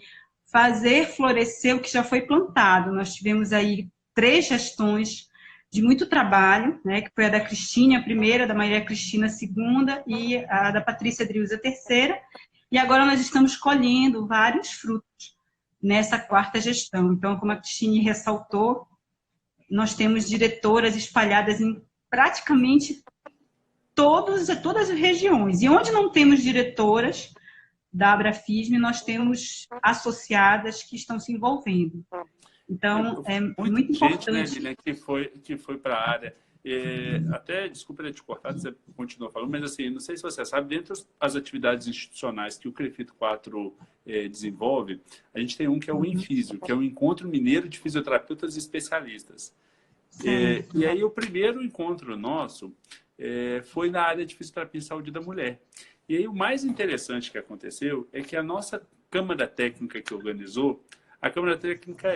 fazer florescer o que já foi plantado. Nós tivemos aí 3 gestões de muito trabalho, né, que foi a da Cristine, a primeira, da Maria Cristina, a segunda, e a da Patrícia Drius, a terceira, e agora nós estamos colhendo vários frutos nessa 4ª gestão. Então, como a Cristine ressaltou, nós temos diretoras espalhadas em praticamente todas as regiões, e onde não temos diretoras da Abrafisme, nós temos associadas que estão se envolvendo. Então, é muito importante. Né, Dilian, que foi para a área. Até, desculpa te cortar, você continua falando, mas assim, não sei se você sabe, dentro das atividades institucionais que o CREFIT 4 desenvolve, a gente tem um que é o Infísio, que é o Encontro Mineiro de Fisioterapeutas e Especialistas. E aí o primeiro encontro nosso foi na área de fisioterapia e saúde da mulher. E aí o mais interessante que aconteceu é que a nossa Câmara Técnica que organizou, a Câmara Técnica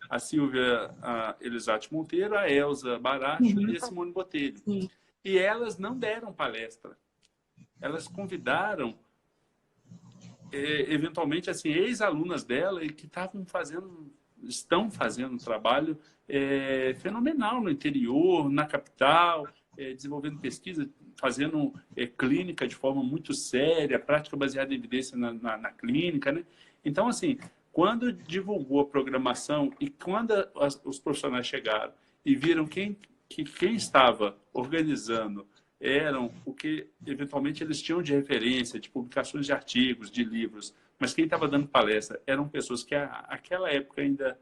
a Silvia Elisate Monteiro, a Elza Baracho e a Simone Botelho. Sim. E elas não deram palestra. Elas convidaram, eventualmente, assim, ex-alunas dela e que estão fazendo um trabalho fenomenal no interior, na capital, desenvolvendo pesquisa, fazendo clínica de forma muito séria, prática baseada em evidência na clínica, né? Então, assim, quando divulgou a programação e quando os profissionais chegaram e viram quem estava organizando eram o que eventualmente eles tinham de referência, de publicações de artigos, de livros, mas quem estava dando palestra eram pessoas que naquela época ainda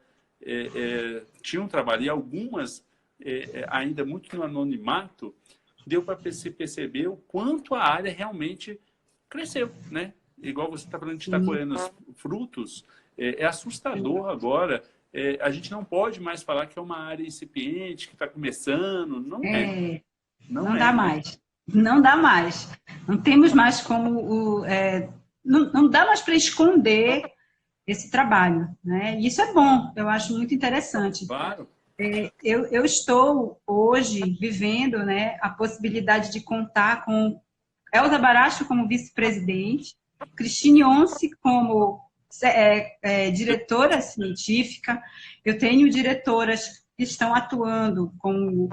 tinham trabalho, e algumas ainda muito no anonimato, deu para se perceber o quanto a área realmente cresceu, né? Igual você está falando de estar colhendo os frutos, é assustador agora. A gente não pode mais falar que é uma área incipiente, que está começando. Não dá mais. Não dá mais. Não temos mais como... não dá mais para esconder esse trabalho, né? E isso é bom, eu acho muito interessante. Claro. Eu estou hoje vivendo, né, a possibilidade de contar com Elza Baracho como vice-presidente, Cristine Once como diretora científica. Eu tenho diretoras que estão atuando com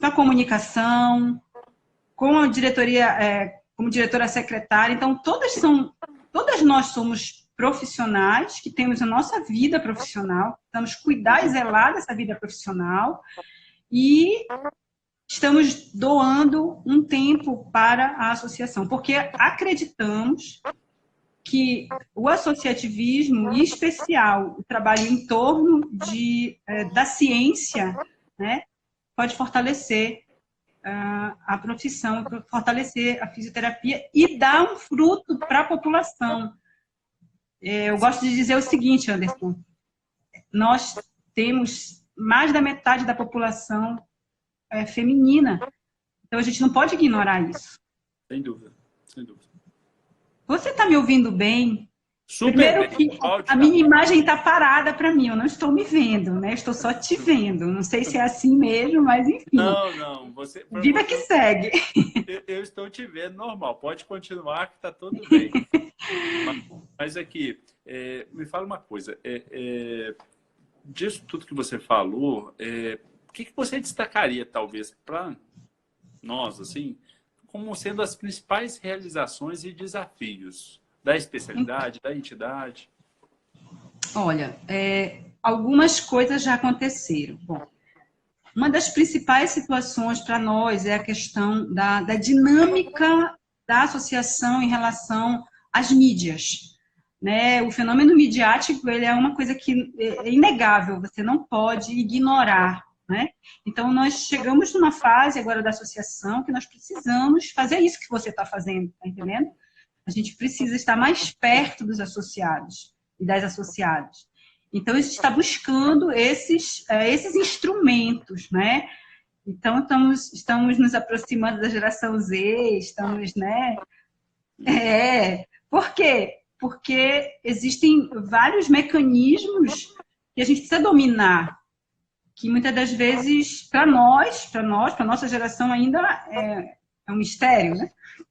a comunicação, com a diretoria, como diretora secretária. Então, todas nós somos profissionais que temos a nossa vida profissional, estamos cuidar e zelar dessa vida profissional e estamos doando um tempo para a associação, porque acreditamos que o associativismo, em especial o trabalho em torno da ciência, né, pode fortalecer a profissão, fortalecer a fisioterapia e dar um fruto para a população. Eu gosto de dizer o seguinte, Anderson, nós temos mais da metade da população feminina, então a gente não pode ignorar isso. Sem dúvida, sem dúvida. Você está me ouvindo bem? Super Primeiro bem. que a minha imagem está parada para mim, eu não estou me vendo, né? Estou só te vendo. Não sei se é assim mesmo, mas enfim. Não. Vida que segue. Eu estou te vendo normal. Pode continuar que está tudo bem. Mas aqui, me fala uma coisa. Disso tudo que você falou, o que você destacaria, talvez, para nós, assim, como sendo as principais realizações e desafios da especialidade, da entidade? Olha, algumas coisas já aconteceram. Bom, uma das principais situações para nós é a questão da dinâmica da associação em relação às mídias, né? O fenômeno midiático, ele é uma coisa que é inegável, você não pode ignorar, né? Então, nós chegamos numa fase agora da associação que nós precisamos fazer isso que você está fazendo, tá entendendo? A gente precisa estar mais perto dos associados e das associadas. Então, a gente está buscando esses instrumentos, né? Então, estamos nos aproximando da geração Z, estamos, né? Por quê? Porque existem vários mecanismos que a gente precisa dominar, que muitas das vezes, para nossa geração, ainda é um mistério, né?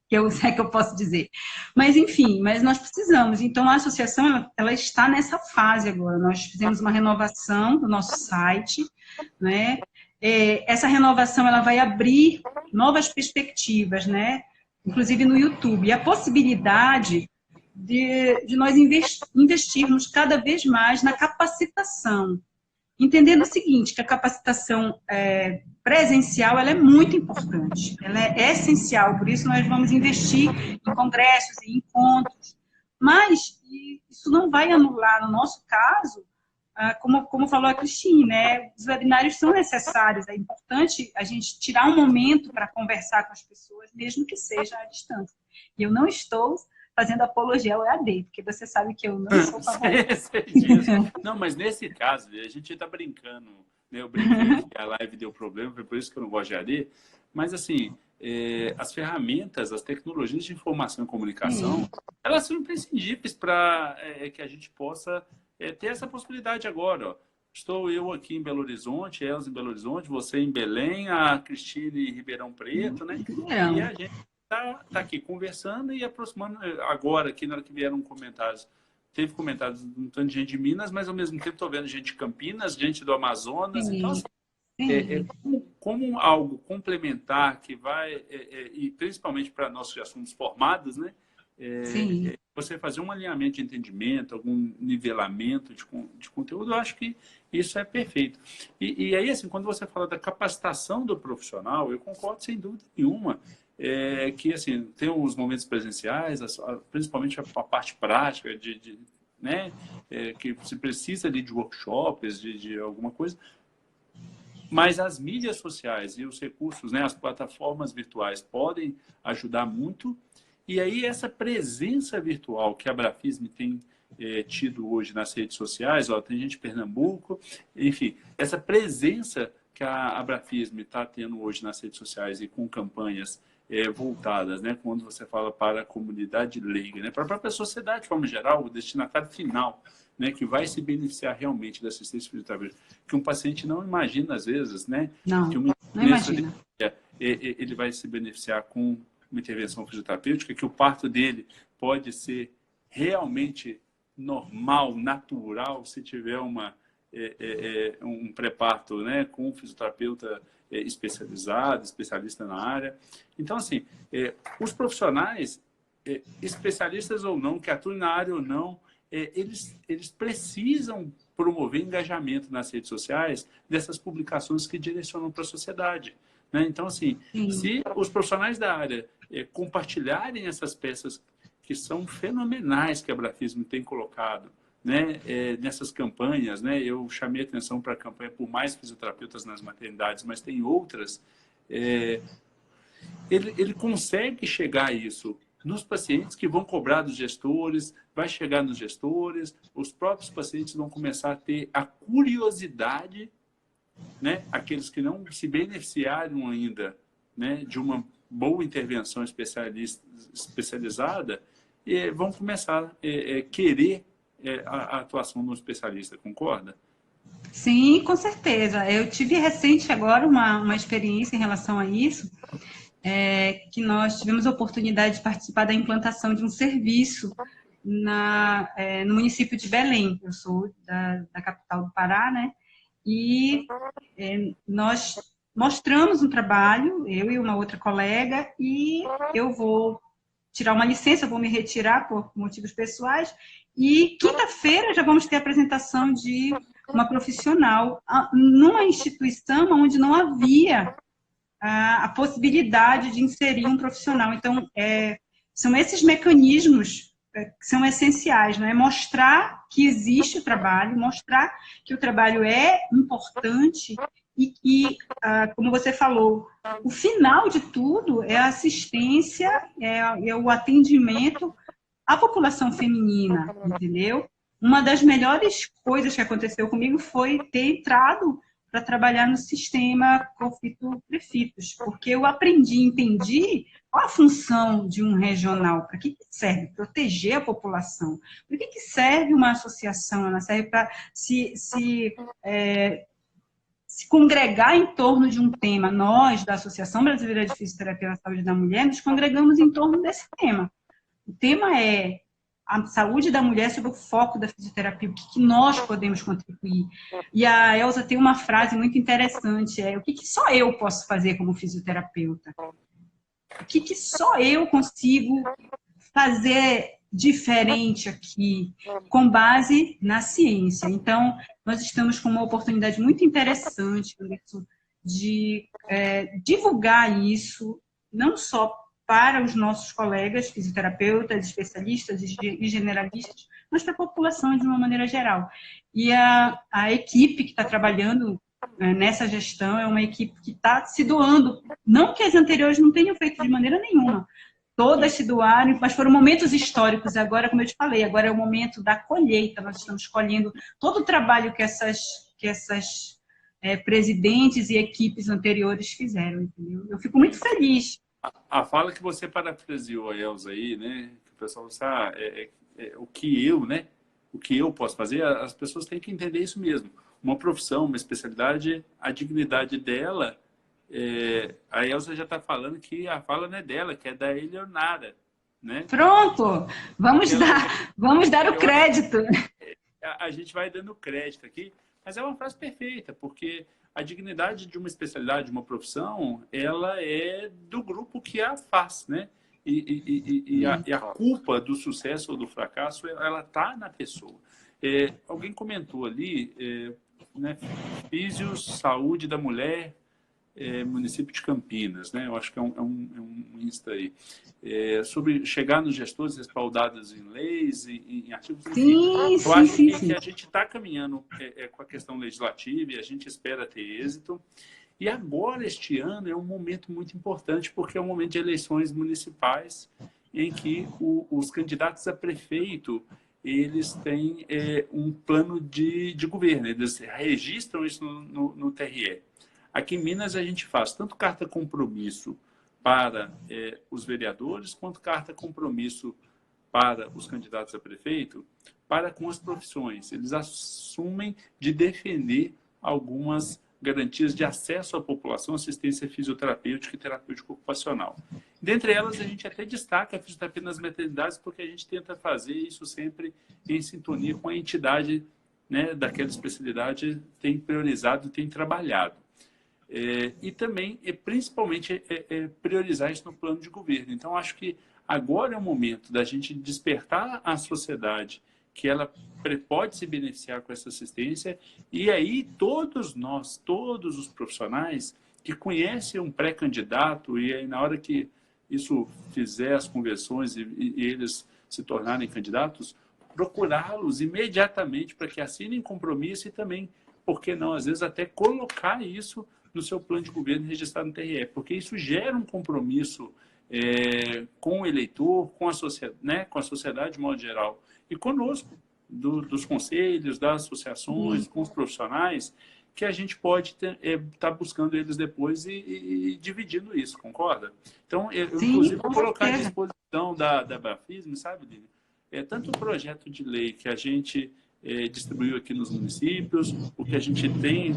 Que eu posso dizer. Mas, enfim, nós precisamos. Então, a associação, ela está nessa fase agora. Nós fizemos uma renovação do nosso site, né? Essa renovação, ela vai abrir novas perspectivas, né? Inclusive no YouTube. E a possibilidade de nós investirmos cada vez mais na capacitação. Entendendo o seguinte, que a capacitação presencial ela é muito importante, ela é essencial, por isso nós vamos investir em congressos e encontros, mas isso não vai anular, no nosso caso, como falou a Cristine, né, os webinários são necessários, é importante a gente tirar um momento para conversar com as pessoas, mesmo que seja à distância. E eu não estou fazendo apologia ao EAD, porque você sabe que eu não sou favorita. Não, mas nesse caso, a gente está brincando, né? Eu brinquei que a live deu problema, foi por isso que eu não gosto de EAD, mas assim, as ferramentas, as tecnologias de informação e comunicação, elas são imprescindíveis para que a gente possa ter essa possibilidade agora, ó. Estou eu aqui em Belo Horizonte, Elza em Belo Horizonte, você em Belém, a Cristine em Ribeirão Preto, né? E a gente tá aqui conversando e aproximando. Agora, aqui na hora que vieram comentários, teve comentários de um tanto de gente de Minas, mas ao mesmo tempo estou vendo gente de Campinas, gente do Amazonas. Então, assim, como algo complementar que vai, e principalmente para nós que já somos formados, né? Você fazer um alinhamento de entendimento, algum nivelamento de conteúdo, eu acho que isso é perfeito. E aí, assim, quando você fala da capacitação do profissional, eu concordo sem dúvida nenhuma. Que assim tem os momentos presenciais, principalmente a parte prática né, que se precisa ali de workshops, de alguma coisa, mas as mídias sociais e os recursos, né, as plataformas virtuais podem ajudar muito. E aí essa presença virtual que a Abrafisme tem tido hoje nas redes sociais, ó, tem gente de Pernambuco, enfim, essa presença que a Abrafisme está tendo hoje nas redes sociais e com campanhas voltadas, né, quando você fala para a comunidade leiga, né, para a própria sociedade de forma geral, o destinatário final, né, que vai se beneficiar realmente da assistência fisioterapêutica, que um paciente não imagina às vezes, né, que não imagina. Ele vai se beneficiar com uma intervenção fisioterapêutica, que o parto dele pode ser realmente normal, natural, se tiver um pré-parto, né, com um fisioterapeuta especializado, especialista na área. Então, assim, os profissionais, especialistas ou não, que atuem na área ou não, eles precisam promover engajamento nas redes sociais dessas publicações que direcionam para a sociedade, né? Então, assim, se os profissionais da área compartilharem essas peças que são fenomenais que a Abrafisme tem colocado, né, nessas campanhas, né, eu chamei atenção para a campanha por mais fisioterapeutas nas maternidades, mas tem outras, ele consegue chegar a isso nos pacientes que vão cobrar dos gestores, vai chegar nos gestores, os próprios pacientes vão começar a ter a curiosidade, né, aqueles que não se beneficiaram ainda, né, de uma boa intervenção especializada, vão começar a querer a atuação do especialista, concorda? Sim, com certeza. Eu tive recente agora uma experiência em relação a isso, que nós tivemos a oportunidade de participar da implantação de um serviço no município de Belém. Eu sou da capital do Pará, né? E nós mostramos um trabalho, eu e uma outra colega, e eu vou tirar uma licença, vou me retirar por motivos pessoais, e quinta-feira já vamos ter a apresentação de uma profissional numa instituição onde não havia a possibilidade de inserir um profissional. Então, são esses mecanismos que são essenciais, não é? Mostrar que existe o trabalho, mostrar que o trabalho é importante e que, como você falou, o final de tudo é a assistência, é o atendimento à população feminina, entendeu? Uma das melhores coisas que aconteceu comigo foi ter entrado para trabalhar no sistema Conflito-Prefitos, porque eu aprendi, entendi qual a função de um regional, para que serve? Proteger a população. Para que serve uma associação? Ela serve para se congregar em torno de um tema. Nós, da Associação Brasileira de Fisioterapia na Saúde da Mulher, nos congregamos em torno desse tema. O tema é a saúde da mulher sob o foco da fisioterapia, o que nós podemos contribuir. E a Elza tem uma frase muito interessante, o que só eu posso fazer como fisioterapeuta? O que só eu consigo fazer diferente aqui, com base na ciência? Então, nós estamos com uma oportunidade muito interessante, Anderson, de divulgar isso, não só para os nossos colegas fisioterapeutas, especialistas e generalistas, mas para a população de uma maneira geral. E a equipe que está trabalhando nessa gestão é uma equipe que está se doando, não que as anteriores não tenham feito de maneira nenhuma, todas se doaram, mas foram momentos históricos. Agora, como eu te falei, agora é o momento da colheita, nós estamos colhendo todo o trabalho que essas presidentes e equipes anteriores fizeram, entendeu? Eu fico muito feliz. A fala que você parafraseou, Elza, aí, né? Que o pessoal sabe, o que eu, né? O que eu posso fazer, as pessoas têm que entender isso mesmo. Uma profissão, uma especialidade, a dignidade dela, a Elza já está falando que a fala não é dela, que é da Eleonara, né? Pronto! Vamos dar o crédito. A gente vai dando crédito aqui, mas é uma frase perfeita, porque a dignidade de uma especialidade, de uma profissão, ela é do grupo que a faz, né? E a culpa do sucesso ou do fracasso, ela está na pessoa. Alguém comentou ali, né? Físios, Saúde da Mulher, município de Campinas, né? Eu acho que é um Insta aí. Sobre chegar nos gestores respaldados em leis e em artigos. Eu acho que a gente está caminhando com a questão legislativa e a gente espera ter êxito. E agora, este ano, é um momento muito importante, porque é um momento de eleições municipais em que os candidatos a prefeito, eles têm um plano de governo, eles registram isso no TRE. Aqui em Minas, a gente faz tanto carta compromisso para os vereadores, quanto carta compromisso para os candidatos a prefeito, para com as profissões. Eles assumem de defender algumas garantias de acesso à população, assistência fisioterapêutica e terapêutica ocupacional. Dentre elas, a gente até destaca a fisioterapia nas maternidades, porque a gente tenta fazer isso sempre em sintonia com a entidade, né, daquela especialidade, tem priorizado, tem trabalhado. E também, principalmente, priorizar isso no plano de governo. Então, acho que agora é o momento da gente despertar a sociedade que ela pode se beneficiar com essa assistência, e aí todos nós, todos os profissionais que conhecem um pré-candidato, e aí na hora que isso fizer as conversões e eles se tornarem candidatos, procurá-los imediatamente para que assinem compromisso e também, por que não, às vezes até colocar isso no seu plano de governo registrado no TRE, porque isso gera um compromisso com o eleitor, com a sociedade de modo geral, e conosco, dos conselhos, das associações, com os profissionais, que a gente pode estar buscando eles depois e dividindo isso, concorda? Então, inclusive, vou colocar à disposição da Bafisme, sabe, Lívia? Tanto o projeto de lei que a gente distribuiu aqui nos municípios, o que a gente tem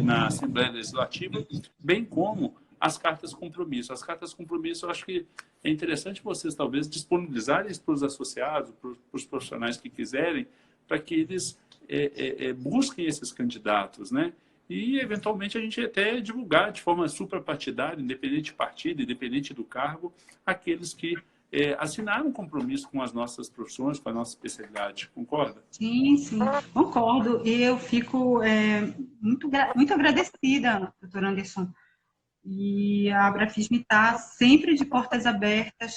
na Assembleia Legislativa, bem como as cartas compromisso. As cartas compromisso, eu acho que é interessante vocês, talvez, disponibilizarem isso para os associados, para os profissionais que quiserem, para que eles busquem esses candidatos, né? e, eventualmente, a gente até divulgar de forma suprapartidária, independente de partido, independente do cargo, aqueles que assinaram um compromisso com as nossas profissões, com a nossa especialidade. Concorda? Sim, sim, concordo. E eu fico muito agradecida, doutor Anderson. E a Abrafisme está sempre de portas abertas